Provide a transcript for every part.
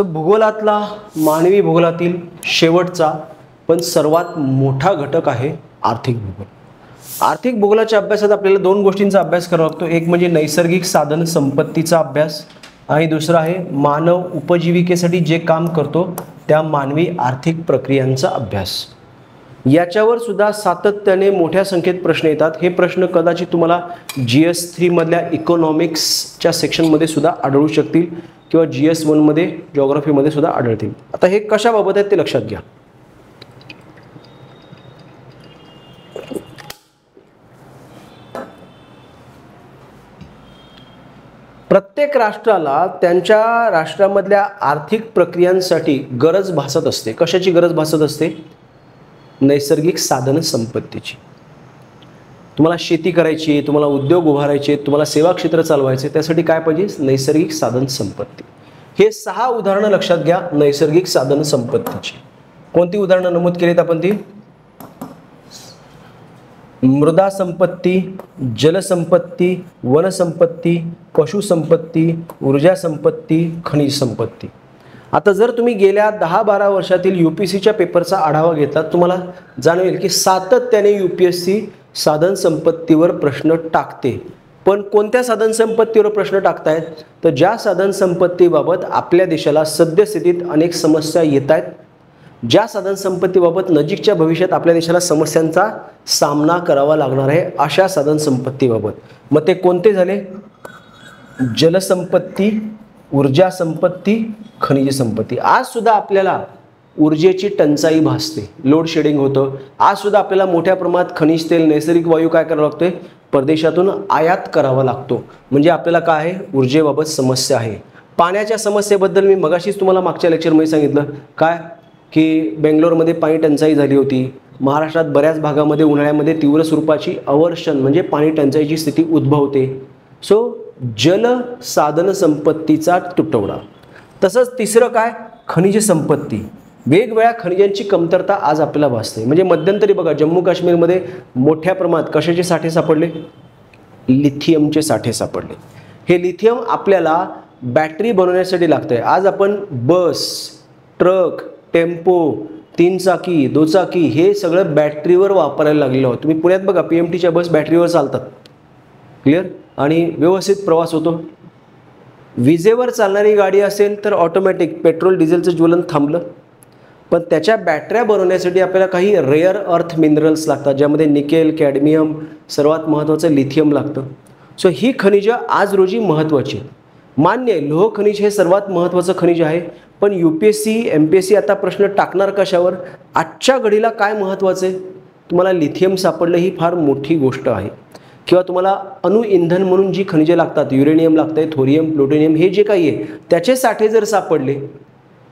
भूगोलातला मानवी भूगोलातील शेवटचा पण सर्वात मोठा घटक आहे आर्थिक भूगोल. आर्थिक भूगोलाच्या अभ्यासात आपल्याला दोन गोष्टींचा अभ्यास करावा लागतो. एक म्हणजे नैसर्गिक साधन संपत्तीचा अभ्यास आणि दुसरा आहे मानव उपजीविकेसाठी जे काम करतो त्या मानवी आर्थिक प्रक्रियांचा अभ्यास. याच्यावर सुद्धा सातत्याने मोठ्या संख्येत प्रश्न येतात. हे प्रश्न कदाचित तुम्हाला GS3 मधल्या इकॉनॉमिक्सच्या सेक्शनमध्ये सुद्धा आढळू शकतील किंवा GS1 मध्ये जिओग्राफीमध्ये सुद्धा आढळतील. आता हे कशाबाबत आहेत ते लक्षात घ्या. प्रत्येक राष्ट्राला त्यांच्या राष्ट्रामधल्या आर्थिक प्रक्रियांसाठी गरज भासत असते. कशाची गरज भासत असते? नैसर्गिक साधन संपत्तीची. तुम्हाला शेती करायची, तुम्हाला उद्योग उभारायचे, तुम्हाला सेवा क्षेत्र चालवायचे, त्यासाठी काय पाहिजे? नैसर्गिक साधन संपत्ती. हे 6 उदाहरणं लक्षात घ्या नैसर्गिक साधन संपत्तीची. कोणती उदाहरणं नमूद केलीत आपण? ती मृदा संपत्ती, जलसंपत्ती, वनसंपत्ती, पशुसंपत्ती, ऊर्जा संपत्ती, खनिज संपत्ती. आता जर तुम्ही गेल्या 10-12 वर्षातील UPSCच्या पेपरचा आढावा घेतला तुम्हाला जाणवेल की सातत्याने UPSC साधन संपत्तीवर प्रश्न टाकते. पण कोणत्या साधन संपत्तीवर प्रश्न टाकतायत? तर ज्या साधन संपत्तीबाबत आपल्या देशाला सद्यस्थितीत अनेक समस्या येत आहेत, ज्या साधन संपत्तीबाबत नजीकच्या भविष्यात आपल्या देशाला समस्यांचा सामना करावा लागणार आहे अशा साधन संपत्तीबाबत. मग ते कोणते झाले? जलसंपत्ती, ऊर्जा संपत्ती, खनिज संपत्ती. आज सुद्धा आपल्याला ऊर्जेची टंचाई भासते, लोड शेडिंग होतं. आज सुद्धा आपल्याला मोठ्या प्रमाणात खनिज तेल, नैसर्गिक वायू काय करावा लागतोय? परदेशातून आयात करावा लागतो. म्हणजे आपल्याला काय आहे? ऊर्जेबाबत समस्या आहे. पाण्याच्या समस्येबद्दल मी मगाशीच तुम्हाला मागच्या लेक्चरमध्ये सांगितलं काय की बेंगलोरमध्ये पाणी टंचाई झाली होती. महाराष्ट्रात बऱ्याच भागामध्ये उन्हाळ्यामध्ये तीव्र स्वरूपाची अवर्षण म्हणजे पाणी टंचाईची स्थिती उद्भवते. जल साधन संपत्तीचा तुटवडा. तसंच तिसरं काय? खनिज संपत्ती. वेगवेगळ्या खनिजांची कमतरता आज आपल्याला भासते. म्हणजे मध्यंतरी बघा जम्मू काश्मीरमध्ये मोठ्या प्रमाणात कशाचे साठे सापडले? लिथियमचे साठे सापडले. हे लिथियम आपल्याला बॅटरी बनवण्यासाठी लागतंय. आज आपण बस, ट्रक, टेम्पो, 3 चाकी, 2 चाकी हे सगळं बॅटरीवर वापरायला लागलेलं आहोत. तुम्ही पुण्यात बघा PMTच्या बस बॅटरीवर चालतात. क्लिअर? आणि व्यवस्थित प्रवास होतो. विजेवर चालणारी गाडी असेल तर ऑटोमॅटिक पेट्रोल डिझेलचं ज्वलन थांबलं. पण त्याच्या बॅटऱ्या बनवण्यासाठी आपल्याला काही रेअर अर्थ मिनरल्स लागतात ज्यामध्ये निकेल, कॅडमियम, सर्वात महत्त्वाचं लिथियम लागतं. ही खनिजं आज रोजी महत्त्वाची. मान्य आहे लोह खनिज हे सर्वात महत्त्वाचं खनिज आहे. पण UPSC MPSC आता प्रश्न टाकणार कशावर? आजच्या घडीला काय महत्त्वाचं आहे? तुम्हाला लिथियम सापडलं ही फार मोठी गोष्ट आहे. किंवा तुम्हाला अणुइंधन म्हणून जी खनिजे लागतात, युरेनियम लागतंय, थोरियम, प्लुटोनियम हे जे काही आहे त्याचे साठे जर सापडले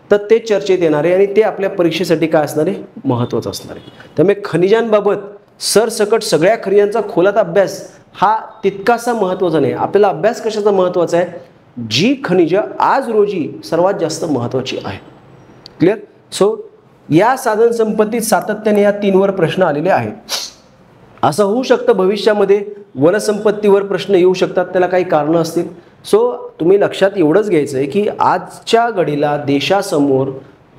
तर ते चर्चेत येणार आहे आणि ते आपल्या परीक्षेसाठी काय असणार आहे? महत्त्वाचं असणार आहे. त्यामुळे खनिजांबाबत सरसकट सगळ्या खनिजांचा खोलात अभ्यास हा तितकासा महत्त्वाचा नाही. आपल्याला अभ्यास कशाचा महत्त्वाचा आहे? जी खनिजं आज रोजी सर्वात जास्त महत्त्वाची आहे. क्लिअर? या साधन संपत्तीत सातत्याने या 3वर प्रश्न आलेले आहेत. असं होऊ शकतं भविष्यामध्ये वनसंपत्तीवर प्रश्न येऊ शकतात, त्याला काही कारणं असतील. तुम्ही लक्षात एवढंच घ्यायचं आहे की आजच्या घडीला देशासमोर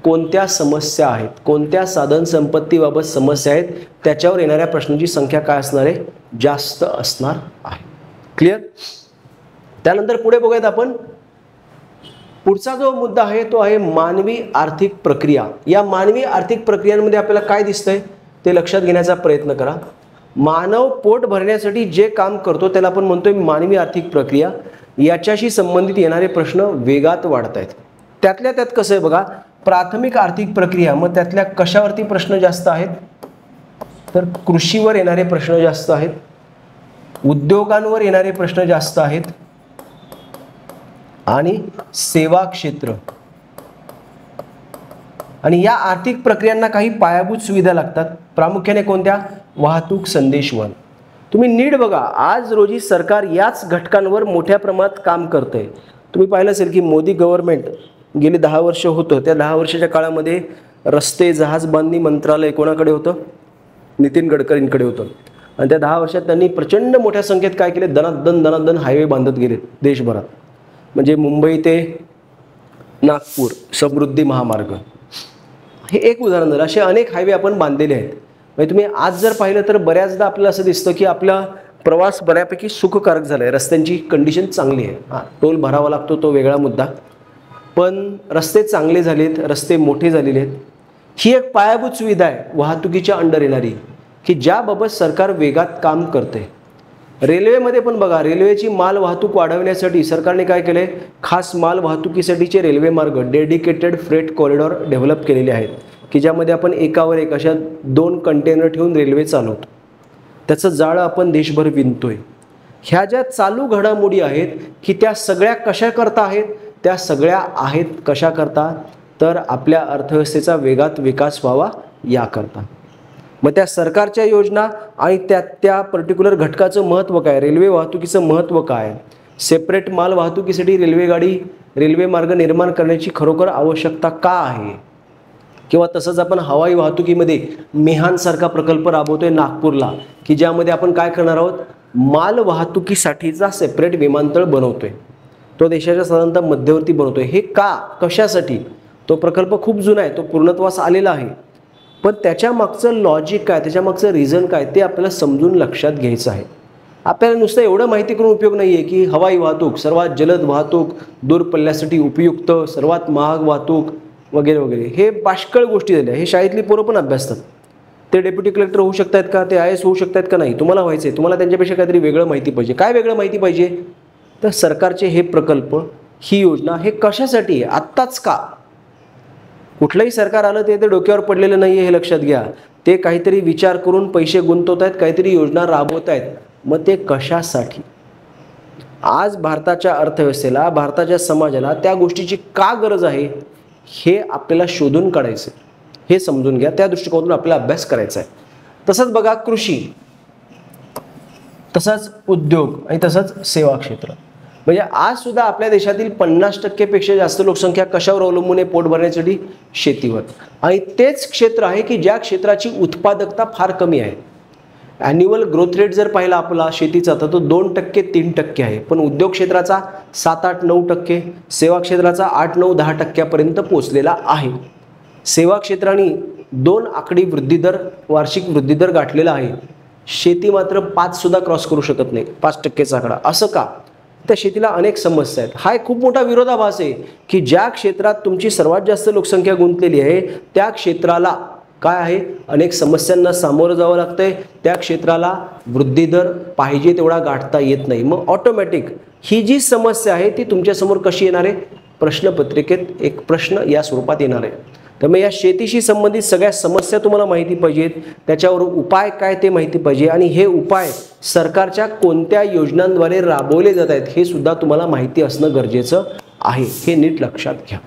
कोणत्या समस्या आहेत, कोणत्या साधन संपत्तीबाबत समस्या आहेत, त्याच्यावर येणाऱ्या प्रश्नांची संख्या काय असणार आहे? जास्त असणार आहे. क्लिअर? त्यानंतर पुढे बघूयात आपण. पुढचा जो मुद्दा आहे तो आहे मानवी आर्थिक प्रक्रिया. या मानवी आर्थिक प्रक्रियांमध्ये आपल्याला काय दिसतंय ते लक्षात घेण्याचा प्रयत्न करा. मानव पोट भरण्यासाठी जे काम करतो त्याला आपण म्हणतोय मानवी आर्थिक प्रक्रिया. याच्याशी संबंधित येणारे प्रश्न वेगात वाढत आहेत. त्यातल्या त्यात कसं आहे बघा, प्राथमिक आर्थिक प्रक्रिया. मग त्यातल्या कशावरती प्रश्न जास्त आहेत? तर कृषीवर येणारे प्रश्न जास्त आहेत, उद्योगांवर येणारे प्रश्न जास्त आहेत आणि सेवा क्षेत्र. आणि या आर्थिक प्रक्रियांना काही पायाभूत सुविधा लागतात. प्रामुख्याने कोणत्या? वाहतूक, संदेशवहन. तुम्ही नीट बघा आज रोजी सरकार याच घटकांवर मोठ्या प्रमाणात काम करतंय. तुम्ही पाहिलं असेल की मोदी गव्हर्नमेंट गेली 10 वर्ष होतं. त्या 10 वर्षाच्या काळामध्ये रस्ते, जहाज बांधणी मंत्रालय कोणाकडे होतं? नितीन गडकरींकडे होतं. आणि त्या 10 वर्षात त्यांनी प्रचंड मोठ्या संख्येत काय केले? दनादन हायवे बांधत गेले देशभरात. म्हणजे मुंबई ते नागपूर समृद्धी महामार्ग हे एक उदाहरण झालं. असे अनेक हायवे आपण बांधलेले आहेत. म्हणजे तुम्ही आज जर पाहिलं तर बऱ्याचदा आपल्याला असं दिसतं की आपला प्रवास बऱ्यापैकी सुखकारक झाला आहे, रस्त्यांची कंडिशन चांगली आहे. टोल भरावा लागतो तो वेगळा मुद्दा, पण रस्ते चांगले झालेत, रस्ते मोठे झालेले आहेत. ही एक पायाभूत सुविधा आहे वाहतुकीच्या अंडर येणारी, की ज्याबाबत सरकार वेगात काम करते. रेल्वेमध्ये पण बघा, रेल्वेची माल वाहतूक वाढवण्यासाठी सरकारने काय केलं आहे, खास माल वाहतुकीसाठीचे रेल्वे मार्ग डेडिकेटेड फ्रेट कॉरिडॉर डेव्हलप केलेले आहेत, की ज्यामध्ये आपण एकावर एक अशा 2 कंटेनर ठेवून रेल्वे चालवतो. त्याचं जाळं आपण देशभर विणतोय. ह्या ज्या चालू घडामोडी आहेत की त्या सगळ्या कशा करता आहेत, त्या सगळ्या आहेत कशा करता, तर आपल्या अर्थव्यवस्थेचा वेगात विकास व्हावा याकरता. मग त्या सरकारच्या योजना आणि त्या पर्टिक्युलर घटकाचं महत्त्व काय, रेल्वे वाहतुकीचं महत्त्व काय, सेपरेट माल वाहतुकीसाठी रेल्वे मार्ग निर्माण करण्याची खरोखर आवश्यकता का आहे, किंवा तसंच आपण हवाई वाहतुकीमध्ये मिहानसारखा प्रकल्प राबवतोय नागपूरला, की ज्यामध्ये आपण काय करणार आहोत, माल वाहतुकीसाठीचा सेपरेट विमानतळ बनवतोय. तो देशाच्या साधारणतः मध्यवर्ती बनवतोय. हे का, कशासाठी? तो प्रकल्प खूप जुना आहे, तो पूर्णत्वास आलेला आहे, पण त्याच्या मागचं लॉजिक काय, त्याच्या मागचं रिझन काय, ते आपल्याला समजून लक्षात घ्यायचं आहे. आपल्याला नुसतं एवढं माहिती करून उपयोग नाही आहे की हवाई वाहतूक सर्वात जलद वाहतूक, दूर पल्ल्यासाठी उपयुक्त, सर्वात महाग वाहतूक वगैरे वगैरे. हे बाष्कळ गोष्टी झाल्या. हे शाळेतली पोरं पण अभ्यासतात. ते डेप्युटी कलेक्टर होऊ शकतात का, ते IAS होऊ शकतात का, नाही. तुम्हाला व्हायचं आहे, तुम्हाला त्यांच्यापेक्षा काहीतरी वेगळं माहिती पाहिजे. काय वेगळं माहिती पाहिजे, तर सरकारचे हे प्रकल्प, ही योजना हे कशासाठी आहे, आत्ताच का. कुठलंही सरकार आलं ते डोक्यावर पडलेलं नाही आहे, हे लक्षात घ्या. ते काहीतरी विचार करून पैसे गुंतवत आहेत, काहीतरी योजना राबवत आहेत. मग ते कशासाठी. आज भारताच्या अर्थव्यवस्थेला, भारताच्या समाजाला त्या गोष्टीची का गरज आहे हे आपल्याला शोधून काढायचं, हे समजून घ्या. त्या दृष्टिकोनातून आपल्याला अभ्यास करायचा आहे. तसंच बघा, कृषी, तसंच उद्योग आणि तसंच सेवा क्षेत्र. म्हणजे आज सुद्धा आपल्या देशातील 50% पेक्षा जास्त लोकसंख्या कशावर अवलंबून आहे, पोट भरण्यासाठी, शेतीवर. आणि तेच क्षेत्र आहे की ज्या क्षेत्राची उत्पादकता फार कमी आहे. ॲन्युअल ग्रोथ रेट जर पाहिला आपला शेतीचा तर तो 2% 3% आहे, पण उद्योग क्षेत्राचा 7-8-9%, सेवा क्षेत्राचा 8-9-10% पोचलेला आहे. सेवा क्षेत्राने 2 आकडी वृद्धिदर, वार्षिक वृद्धिदर गाठलेला आहे. शेती मात्र 5 सुद्धा क्रॉस करू शकत नाही, 5%चा आकडा. असं का, त्या शेतीला अनेक समस्या आहेत. हा एक खूप मोठा विरोधाभास आहे की ज्या क्षेत्रात तुमची सर्वात जास्त लोकसंख्या गुंतलेली आहे त्या क्षेत्राला काय आहे, अनेक समस्यांना सामोरं जावं लागतंय. त्या क्षेत्राला वृद्धिदर पाहिजे तेवढा गाठता येत नाही. मग ऑटोमॅटिक ही जी समस्या आहे ती तुमच्यासमोर कशी येणार आहे, प्रश्नपत्रिकेत एक प्रश्न या स्वरूपात येणार आहे. त्यामुळे या शेतीशी संबंधित सगळ्या समस्या तुम्हाला माहिती पाहिजेत, त्याच्यावर उपाय काय ते माहिती पाहिजे, आणि हे उपाय सरकारच्या कोणत्या योजनांद्वारे राबवले जात आहेत हे सुद्धा तुम्हाला माहिती असणं गरजेचं आहे. हे नीट लक्षात घ्या.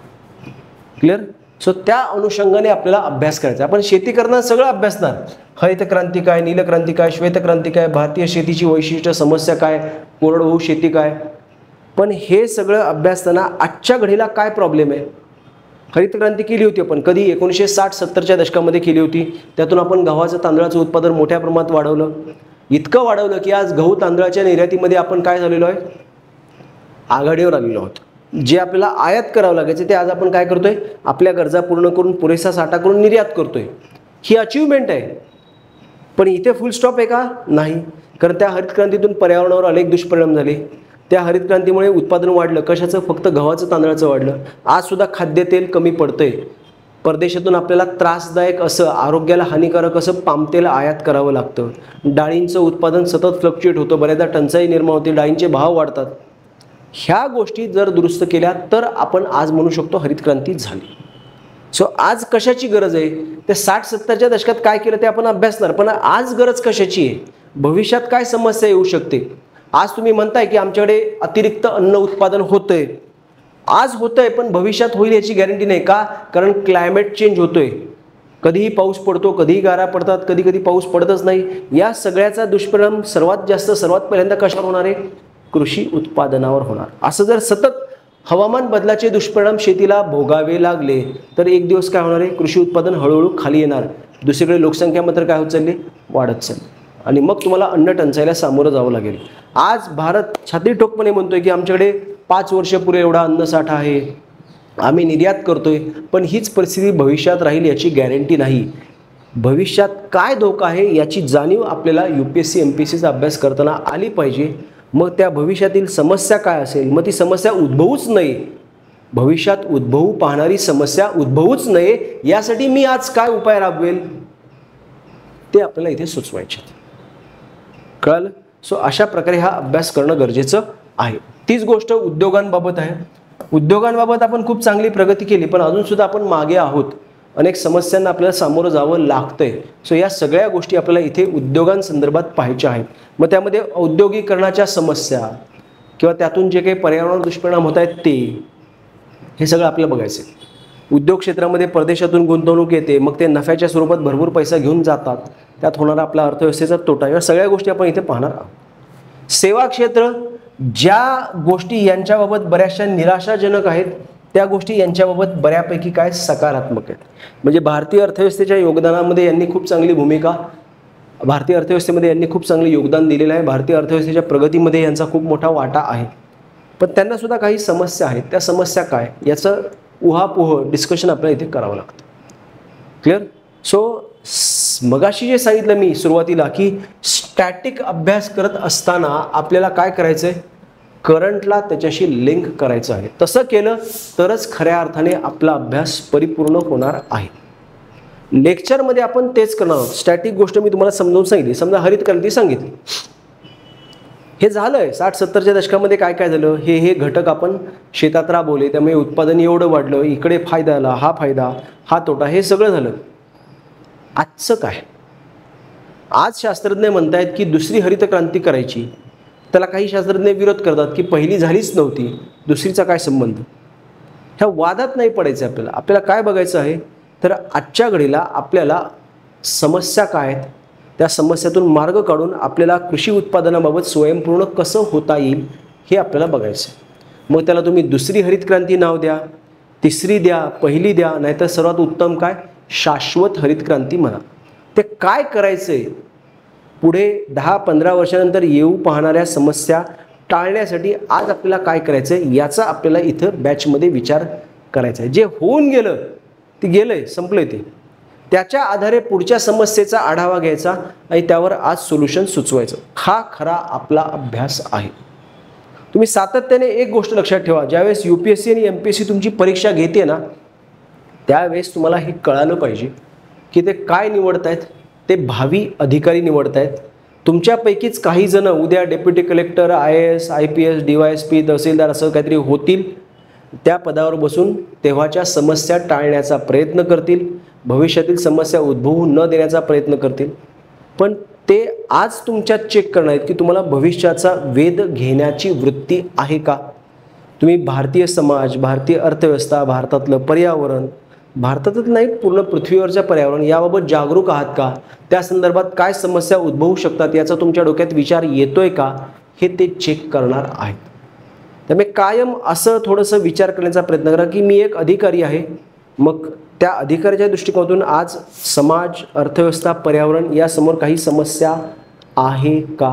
क्लिअर. सो त्या अनुषंगाने आपल्याला अभ्यास करायचा. आपण शेती करणार, सगळं अभ्यासणार. हरित क्रांती काय, नील क्रांती काय, श्वेत क्रांती काय, भारतीय शेतीची वैशिष्ट्य, समस्या काय, कोरडवाहू शेती काय. पण हे सगळं अभ्यासताना आजच्या घडीला काय प्रॉब्लेम आहे. हरित क्रांती केली होती आपण कधी, 1960-70च्या दशकामध्ये केली होती. त्यातून आपण गव्हाचं, तांदळाचं उत्पादन मोठ्या प्रमाणात वाढवलं. इतकं वाढवलं की आज गहू तांदळाच्या निर्यातीमध्ये आपण काय झालेलो आहे, आघाडीवर आलेलो आहोत. जे आपल्याला आयात करावं लागायचं ते आज आपण काय करतोय, आपल्या गरजा पूर्ण करून, पुरेसा साठा करून निर्यात करतोय. ही अचीवमेंट आहे. पण इथे फुल स्टॉप आहे का, नाही. कारण त्या हरित क्रांतीतून पर्यावरणावर अनेक दुष्परिणाम झाले. त्या हरित क्रांतीमुळे उत्पादन वाढलं, कशाचं, फक्त गव्हाचं, तांदळाचं वाढलं. आज सुद्धा खाद्यतेल कमी पडतंय. परदेशातून आपल्याला त्रासदायक असं, आरोग्याला हानिकारक असं पामतेल आयात करावं लागतं. डाळींचं उत्पादन सतत फ्लक्च्युएट होतं, बऱ्याचदा टंचाई निर्माण होते, डाळींचे भाव वाढतात. ह्या गोष्टी जर दुरुस्त केल्या तर आपण आज म्हणू शकतो हरित क्रांती झाली. सो आज कशाची गरज आहे, ते 60-70च्या दशकात काय केलं ते आपण अभ्यासणार. पण आज गरज कशाची आहे, भविष्यात काय समस्या येऊ शकते. आज तुम्ही म्हणताय की आमच्याकडे अतिरिक्त अन्न उत्पादन होतंय, आज होतंय, पण भविष्यात होईल याची गॅरंटी नाही. का, कारण क्लायमेट चेंज होतोय. कधीही पाऊस पडतो, कधीही गारा पडतात, कधी कधी पाऊस पडतच नाही. या सगळ्याचा दुष्परिणाम सर्वात जास्त, सर्वात पहिल्यांदा कशावर होणार आहे, कृषी उत्पादनावर होणार. असं जर सतत हवामान बदलाचे दुष्परिणाम शेतीला भोगावे लागले तर एक दिवस काय होणार आहे, कृषी उत्पादन हळूहळू खाली येणार. दुसरीकडे लोकसंख्या मात्र काय होत चालली, वाढत चालली. आणि मग तुम्हाला अन्न टंचाईला सामोरं जावं लागेल. आज भारत छाती ठोकपणे म्हणतोय की आमच्याकडे 5 वर्ष पुरे एवढा अन्नसाठा आहे. आम्ही निर्यात करतोय, पण हीच परिस्थिती भविष्यात राहील याची गॅरंटी नाही. भविष्यात काय धोका आहे याची जाणीव आपल्याला UPSC MPSCचा अभ्यास करताना आली पाहिजे. मग त्या भविष्यातील समस्या काय असेल, मग ती समस्या उद्भवूच नये, भविष्यात उद्भवू पाहणारी समस्या उद्भवूच नये यासाठी मी आज काय उपाय राबवेल ते आपल्याला इथे सुचवायचे. कळलं? सो अशा प्रकारे हा अभ्यास करणं गरजेचं आहे. तीच गोष्ट उद्योगांबाबत आहे. उद्योगांबाबत आपण खूप चांगली प्रगती केली, पण अजून सुद्धा आपण मागे आहोत. अनेक समस्यांना आपल्याला सामोरं जावं लागतंय. सो या सगळ्या गोष्टी आपल्याला इथे उद्योगांसंदर्भात पाहायच्या आहेत. मग त्यामध्ये औद्योगिकरणाच्या समस्या किंवा त्यातून जे काही पर्यावरण दुष्परिणाम होत आहेत ते, हे सगळं आपल्याला बघायचं आहे. उद्योग क्षेत्रामध्ये परदेशातून गुंतवणूक येते, मग ते नफ्याच्या स्वरूपात भरपूर पैसा घेऊन जातात, त्यात होणारा आपला अर्थव्यवस्थेचा तोटा, या सगळ्या गोष्टी आपण इथे पाहणार आहोत. सेवा क्षेत्र, ज्या गोष्टी यांच्याबाबत बऱ्याचशा निराशाजनक आहेत त्या गोष्टी यांच्याबाबत बऱ्यापैकी काय सकारात्मक आहेत. म्हणजे भारतीय अर्थव्यवस्थेच्या योगदानामध्ये यांनी खूप चांगली भूमिका, भारतीय अर्थव्यवस्थेमध्ये यांनी खूप चांगले योगदान दिलेलं आहे. भारतीय अर्थव्यवस्थेच्या प्रगतीमध्ये यांचा खूप मोठा वाटा आहे. पण त्यांना सुद्धा काही समस्या आहेत. त्या समस्या काय याचं उहापोह डिस्कशन आपल्याला इथे करावं लागतं. क्लिअर? सो मगाशी जे सांगितलं मी सुरुवातीला की स्टॅटिक अभ्यास करत असताना आपल्याला काय करायचं आहे, करंटला त्याच्याशी लिंक करायचं आहे. तसं केलं तरच खऱ्या अर्थाने आपला अभ्यास परिपूर्ण होणार आहे. लेक्चरमध्ये आपण तेच करणार आहोत. स्टॅटिक गोष्ट मी तुम्हाला समजावून सांगितली. समजा हरित क्रांती सांगितली, हे झालंय 60-70च्या दशकामध्ये काय काय झालं, हे घटक आपण शेतात राबवले, त्यामुळे उत्पादन एवढं वाढलं, इकडे फायदा आला, हा फायदा, हा तोटा, हे सगळं झालं. आजचं काय? आज शास्त्रज्ञ म्हणतायत की दुसरी हरित क्रांती करायची. त्याला काही शास्त्रज्ञ विरोध करतात की पहिली झालीच नव्हती, दुसरीचा काय संबंध. ह्या वादात नाही पडायचं आपल्याला. आपल्याला काय बघायचं आहे तर आजच्या घडीला आपल्याला समस्या काय आहेत, त्या समस्यातून मार्ग काढून आपल्याला कृषी उत्पादनाबाबत स्वयंपूर्ण कसं होता येईल हे आपल्याला बघायचं आहे. मग त्याला तुम्ही दुसरी हरित क्रांती नाव द्या, तिसरी द्या, पहिली द्या, नाहीतर सर्वात उत्तम काय शाश्वत हरित क्रांती म्हणा. ते काय करायचंय पुढे 10-15 वर्षानंतर येऊ पाहणाऱ्या समस्या टाळण्यासाठी आज आपल्याला काय करायचं आहे याचा आपल्याला इथं बॅचमध्ये विचार करायचा आहे. जे होऊन गेलं ते गेलंय, संपलंय ते. त्याच्या आधारे पुढच्या समस्येचा आढावा घ्यायचा आणि त्यावर आज सोल्युशन सुचवायचं. हा खरा आपला अभ्यास आहे. तुम्ही सातत्याने एक गोष्ट लक्षात ठेवा, ज्यावेळेस UPSC आणि MPSC तुमची परीक्षा घेते ना, त्यावेळेस तुम्हाला हे कळालं पाहिजे की ते काय निवडतायत, ते भावी अधिकारी निवडतायत. तुमच्यापैकीच काही जण उद्या deputy collector, IAS, IPS, DYSP, तहसीलदार असं काहीतरी होतील. त्या पदावर बसून तेव्हाच्या समस्या टाळण्याचा प्रयत्न करतील, भविष्यातील समस्या उद्भवू न देण्याचा प्रयत्न करतील. पण ते आज तुमच्यात चेक करणार आहेत की तुम्हाला भविष्याचा वेध घेण्याची वृत्ती आहे का. तुम्ही भारतीय समाज, भारतीय अर्थव्यवस्था, भारतातलं पर्यावरण, भारतातच नाही पूर्ण पृथ्वीवरच्या पर्यावरण याबाबत जागरूक आहात का, त्या संदर्भात काय समस्या उद्भवू शकतात याचा तुमच्या डोक्यात विचार येतोय का, हे ते चेक करणार आहेत. त्यामुळे कायम असं थोडंसं विचार करण्याचा प्रयत्न करा की मी एक अधिकारी आहे, मग त्या अधिकाऱ्याच्या दृष्टिकोनातून आज समाज, अर्थव्यवस्था, पर्यावरण यासमोर काही समस्या आहे का,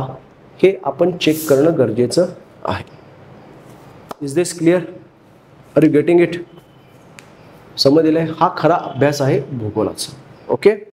हे आपण चेक करणं गरजेचं आहे. Is this clear? Are you getting it? समजलंय? हा खरा अभ्यास आहे भूगोलाचा. ओके.